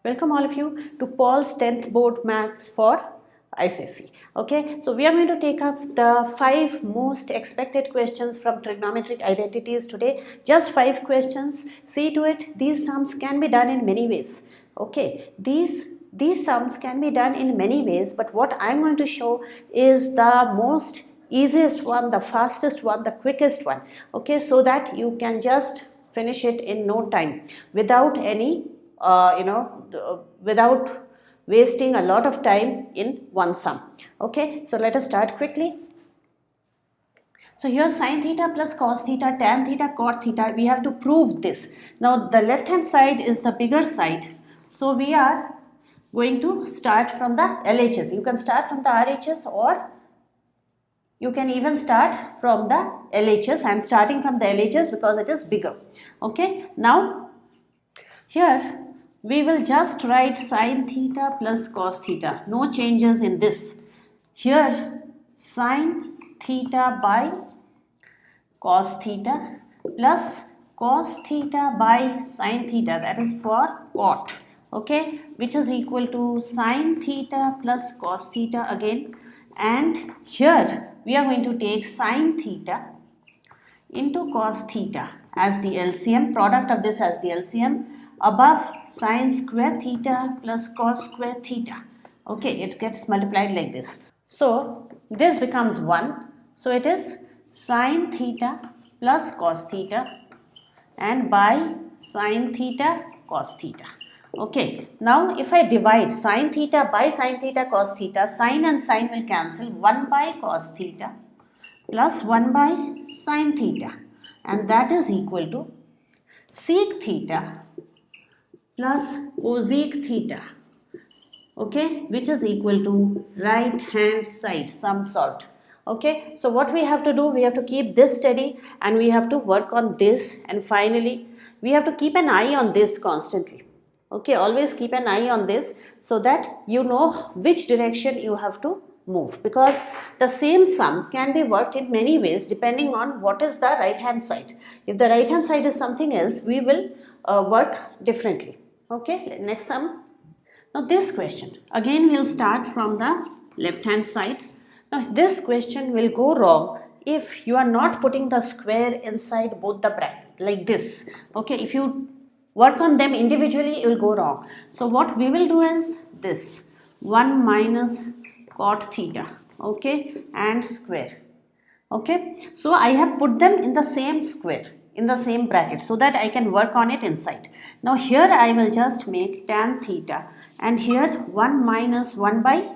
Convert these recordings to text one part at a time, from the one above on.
Welcome all of you to Paul's 10th board maths for ICSE. Okay, so we are going to take up the 5 most expected questions from trigonometric identities today. Just 5 questions. See to it, these sums can be done in many ways. Okay, these sums can be done in many ways, but what I am going to show is the most easiest one, the fastest one, the quickest one. Okay, so that you can just finish it in no time without any without wasting a lot of time in one sum. Okay, so let us start quickly. So here sin theta plus cos theta, tan theta, cot theta, we have to prove this. Now the left hand side is the bigger side, so we are going to start from the LHS. You can start from the RHS or you can even start from the LHS. I am starting from the LHS because it is bigger. Okay, now here we will just write sin theta plus cos theta. No changes in this. Here sin theta by cos theta plus cos theta by sin theta, that is for cot. Okay, which is equal to sin theta plus cos theta again, and here we are going to take sin theta into cos theta as the LCM, product of this as the LCM, above sin square theta plus cos square theta. Okay, it gets multiplied like this. So this becomes 1. So it is sin theta plus cos theta and by sin theta cos theta. Okay, now if I divide sin theta by sin theta cos theta, sin and sin will cancel. 1 by cos theta plus 1 by sin theta, and that is equal to sec theta plus cosec theta, okay, which is equal to right hand side sum solved. Okay, so what we have to do, we have to keep this steady and we have to work on this, and finally we have to keep an eye on this constantly. Okay, always keep an eye on this so that you know which direction you have to move, because the same sum can be worked in many ways depending on what is the right hand side. If the right hand side is something else, we will work differently. Okay, next sum. Now this question, again we'll start from the left hand side. Now this question will go wrong if you are not putting the square inside both the bracket like this. Okay, if you work on them individually, it will go wrong. So what we will do is this 1 minus cot theta, okay, and square. Okay, so I have put them in the same square, in the same bracket, so that I can work on it inside. Now here I will just make tan theta, and here 1 minus 1 by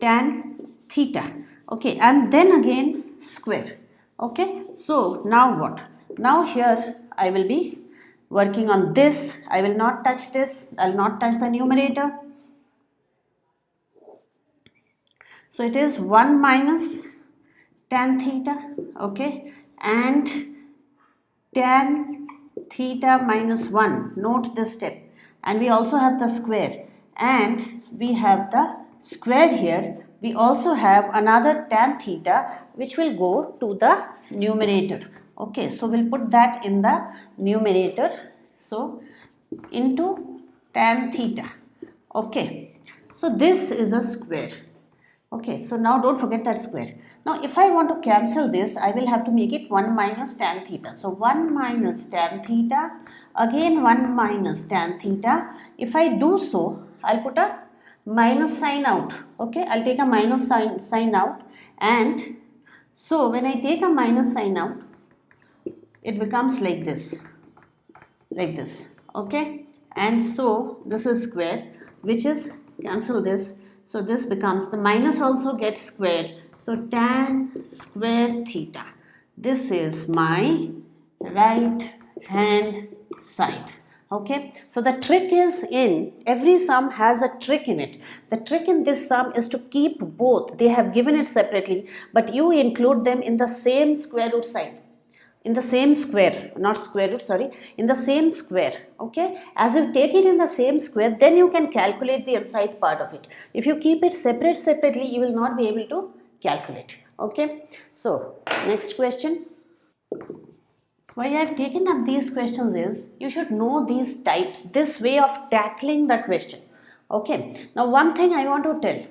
tan theta. Okay, and then again square. Okay, so now what? Now here I will be working on this. I will not touch this. I will not touch the numerator. So it is 1 minus tan theta, okay, and tan theta minus 1. Note this step. And we also have the square, and we have the square here. We also have another tan theta which will go to the numerator. Okay, so we'll put that in the numerator. So into tan theta. Okay, so this is a square. Okay, so now don't forget that square. Now if I want to cancel this, I will have to make it 1 minus tan theta. So 1 minus tan theta, again 1 minus tan theta. If I do so, I'll put a minus sign out. Okay, I'll take a minus sign out, and so when I take a minus sign out, it becomes like this, okay, and so this is square, which is cancel this, so this becomes, the minus also gets squared, so tan square theta. This is my right hand side. Okay, so the trick is in every sum has a trick in it. The trick in this sum is to keep both. They have given it separately, but you include them in the same square root sign, in the same square, not square root, sorry, in the same square. Okay, as you take it in the same square, then you can calculate the inside part of it. If you keep it separately, you will not be able to calculate. Okay, so next question. Why I have taken up these questions is you should know these types, this way of tackling the question. Okay. Now one thing I want to tell.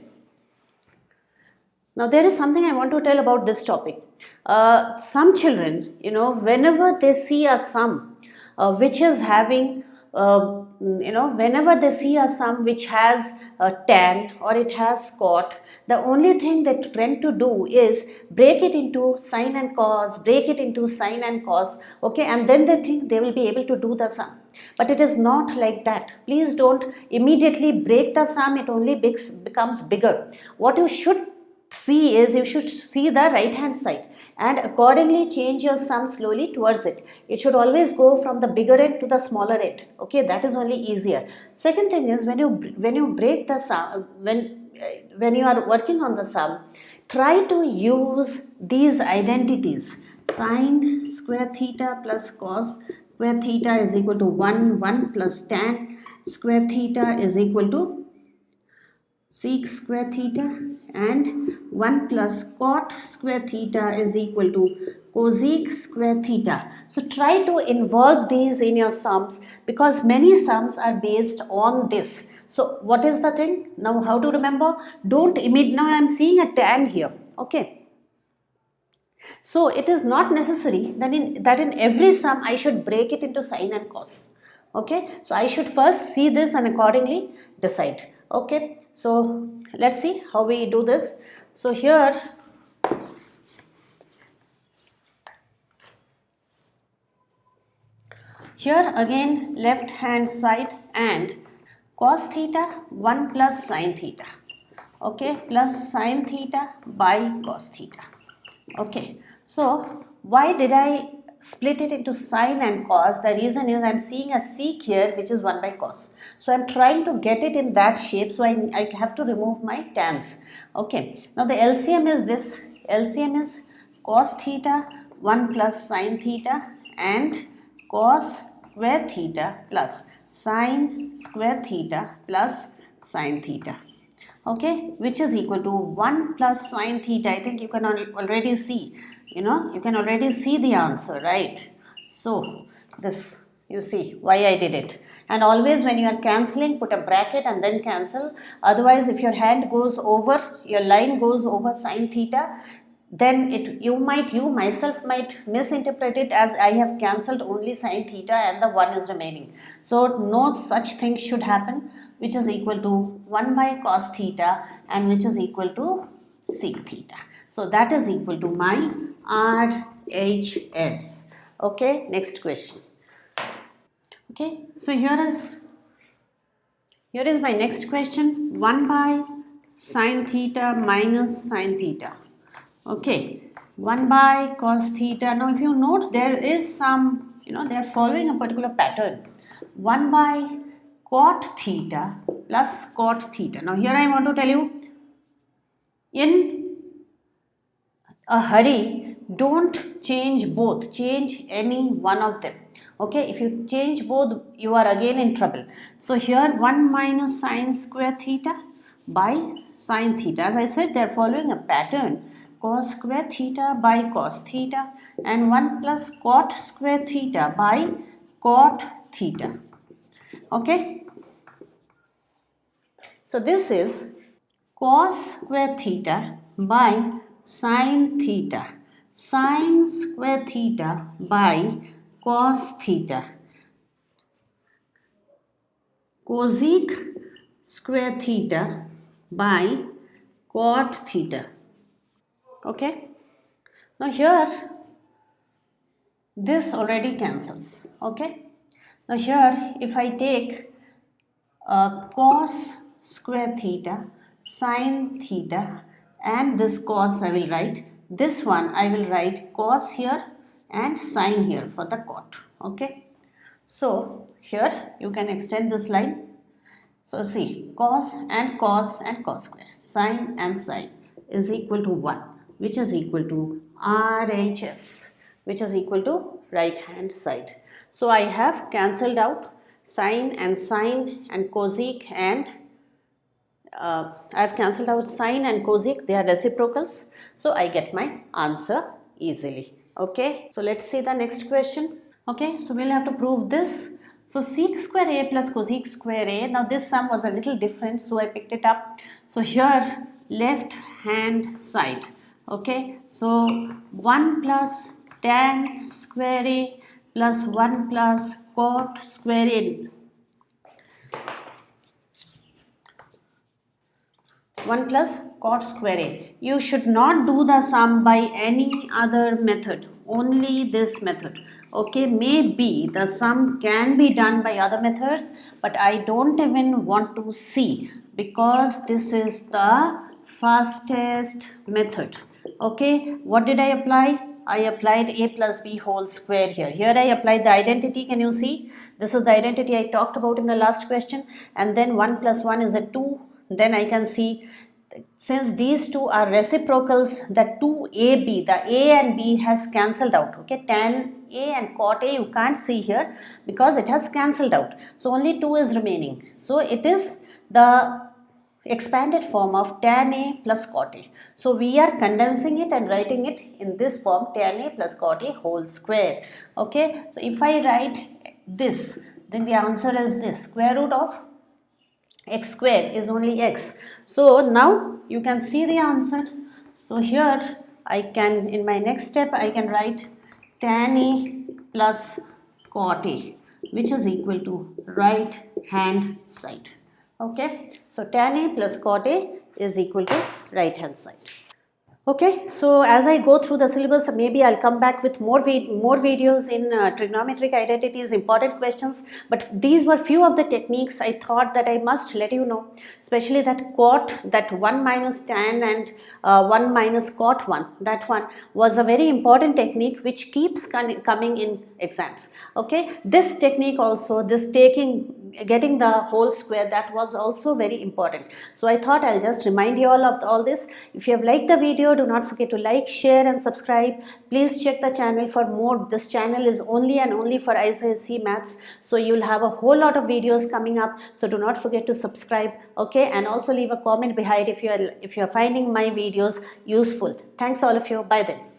Now there is something I want to tell about this topic. Some children, whenever they see a sum which is having, whenever they see a sum which has tan or it has cot, the only thing they tend to do is break it into sine and cos, break it into sine and cos, okay, and then they think they will be able to do the sum. But it is not like that. Please don't immediately break the sum, it only becomes bigger. What you should see is you should see the right hand side and accordingly change your sum slowly towards it. It should always go from the bigger end to the smaller end. Okay, that is only easier. Second thing is when you break the sum, when you are working on the sum, try to use these identities. Sine square theta plus cos square theta is equal to 1 plus tan square theta is equal to sec square theta, and 1 plus cot square theta is equal to cosec square theta. So try to involve these in your sums because many sums are based on this. So what is the thing? Now how to remember? Don't immediately, now I am seeing a tan here, okay. So it is not necessary that in every sum I should break it into sine and cos. Okay, so I should first see this and accordingly decide. Okay, so let's see how we do this. So here again left hand side and cos theta 1 plus sine theta, okay, plus sine theta by cos theta. Okay, so why did I split it into sine and cos? The reason is I am seeing a sec here which is 1 by cos. So I am trying to get it in that shape, so I have to remove my tans. Okay, now the LCM is this. LCM is cos theta 1 plus sine theta and cos square theta plus sine square theta plus sine theta. Okay, which is equal to 1 plus sine theta. I think you can already see, you can already see the answer, right? So this, you see why I did it. And always when you are cancelling, put a bracket and then cancel. Otherwise, if your hand goes over, your line goes over sine theta, then you myself might misinterpret it as I have cancelled only sine theta and the 1 is remaining. So no such thing should happen, which is equal to 1 by cos theta and which is equal to sec theta. So that is equal to my RHS. Okay, next question. Okay, so here is my next question. 1 by sine theta minus sine theta. Okay, 1 by cos theta. Now if you note, there is some, they are following a particular pattern. 1 by cot theta plus cot theta. Now here I want to tell you, in a hurry, don't change both, change any one of them. Okay, if you change both, you are again in trouble. So here 1 minus sine square theta by sine theta. As I said, they are following a pattern. Cos square theta by cos theta and 1 plus cot square theta by cot theta. Okay. So this is cos square theta by sine theta, sine square theta by cos theta, cosec square theta by cot theta. Okay, now here this already cancels. Okay, now here if I take cos square theta, sine theta and this cos I will write, this one I will write cos here and sine here for the cot. Okay, so here you can extend this line. So see, cos and cos square, sine and sine is equal to 1, which is equal to RHS, which is equal to right hand side. So I have cancelled out sine and cosec and I have cancelled out sine and cosec, they are reciprocals. So I get my answer easily. Okay, so let's see the next question. Okay, so we'll have to prove this. So sec square a plus cosec square a. Now this sum was a little different, so I picked it up. So here left hand side. Okay, so 1 plus tan square a plus 1 plus cot square a. 1 plus cot square a. You should not do the sum by any other method, only this method. Okay, maybe the sum can be done by other methods, but I don't even want to see because this is the fastest method. Okay, what did I apply? I applied a plus b whole square here. Here I applied the identity. Can you see? This is the identity I talked about in the last question. And then 1 plus 1 is a 2. Then I can see, since these two are reciprocals, the 2ab, the a and b has cancelled out. Okay, tan a and cot a you can't see here because it has cancelled out. So only 2 is remaining. So it is the expanded form of tan a plus cot a. So we are condensing it and writing it in this form, tan a plus cot a whole square. Okay, so if I write this, then the answer is this, square root of x square is only x. So now you can see the answer. So here I can, in my next step, I can write tan a plus cot a, which is equal to right hand side. Okay, so tan a plus cot a is equal to right hand side. Okay, so as I go through the syllabus, maybe I'll come back with more videos in trigonometric identities, important questions. But these were few of the techniques I thought that I must let you know, especially that cot, that 1 minus tan and 1 minus cot 1, that one was a very important technique which keeps coming in exams. Okay, this technique also, this getting the whole square, that was also very important. So I thought I'll just remind you all of all this. If you have liked the video, do not forget to like, share and subscribe. Please check the channel for more. This channel is only and only for ICSE maths, so you'll have a whole lot of videos coming up, so do not forget to subscribe. Okay, and also leave a comment behind if you are finding my videos useful. Thanks all of you. Bye then.